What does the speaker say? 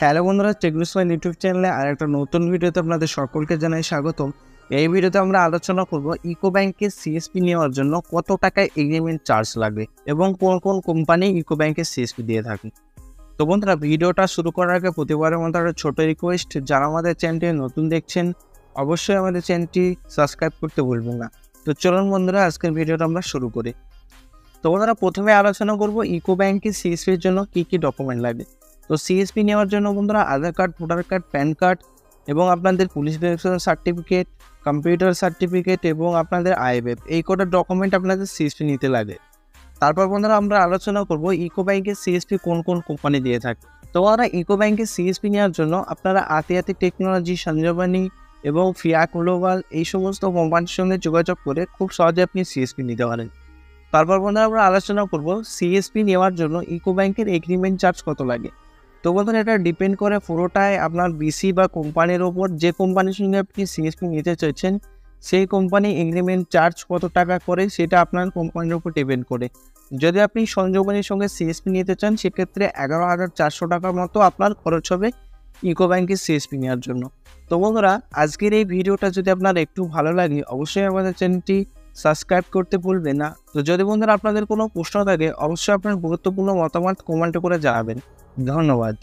Hello বন্ধুরা, টেকনোসমাইল YouTube চ্যানেলে আরেকটা নতুন ভিডিওতে আপনাদের সকলকে জানাই স্বাগতম। এই ভিডিওতে আমরা আলোচনা করব ইকো ব্যাংকের সিএসপি নেওয়ার জন্য কত টাকা এগ্রিমেন্ট চার্জ লাগবে এবং কোন কোন কোম্পানি ইকো ব্যাংকের সিএসপি দিয়ে থাকে। তো বন্ধুরা, ভিডিওটা শুরু করার আগে প্রতিবারের মতো একটা ছোট রিকোয়েস্ট, যারা আমাদের চ্যানেলটি নতুন দেখছেন অবশ্যই আমাদের চ্যানেলটি সাবস্ক্রাইব করতে ভুলবেন না। তো চলুন বন্ধুরা, আজকের ভিডিওটা আমরা শুরু করি। তো বন্ধুরা, প্রথমে আলোচনা করব ইকো ব্যাংকের সিএসপির জন্য কী কী ডকুমেন্ট লাগবে। তো সিএসপি নেওয়ার জন্য বন্ধুরা Aadhaar card, voter card, PAN card এবং আপনাদের police verification certificate, computer certificate এবং আপনাদের আইএফএফ, এই কটা ডকুমেন্ট আপনাদের সিএসপি নিতে লাগে। তারপর বন্ধুরা আমরা আলোচনা করব ইকো ব্যাংকের সিএসপি কোন কোন কোম্পানি দিয়ে থাকে। তো আমরা ইকো ব্যাংকের সিএসপি নেওয়ার জন্য আপনারা আতিয়াতি টেকনোলজি, সঞ্জীবনী এবং ফিয়া গ্লোবাল এই সমস্ত কোম্পানির সঙ্গে যোগাযোগ করে খুব সহজে আপনি সিএসপি নিতে পারেন। তারপর বন্ধুরা আমরা আলোচনা করব সিএসপি নেওয়ার জন্য ইকো ব্যাংকের এগ্রিমেন্ট চার্জ কত লাগে। তো বন্ধুরা, এটা ডিপেন্ড করে পুরোটাই আপনার বিসি বা কোম্পানির ওপর। যে কোম্পানির সঙ্গে আপনি সিএসপি নিতে চাইছেন সেই কোম্পানি এগ্রিমেন্ট চার্জ কত টাকা করে সেটা আপনার কোম্পানির উপর ডিপেন্ড করে। যদি আপনি সঞ্জীবনীর সঙ্গে সিএসপি নিতে চান সেক্ষেত্রে 11,400 টাকার মতো আপনার খরচ হবে ইকো ব্যাংকের সিএসপি নেওয়ার জন্য। তো বন্ধুরা, আজকের এই ভিডিওটা যদি আপনার একটু ভালো লাগে অবশ্যই আমাদের চ্যানেলটি সাবস্ক্রাইব করতে ভুলবেন না। তো যদি বন্ধুরা আপনাদের কোনো প্রশ্ন থাকে অবশ্যই আপনার গুরুত্বপূর্ণ মতামত কমেন্ট করে জানাবেন। ধন্যবাদ।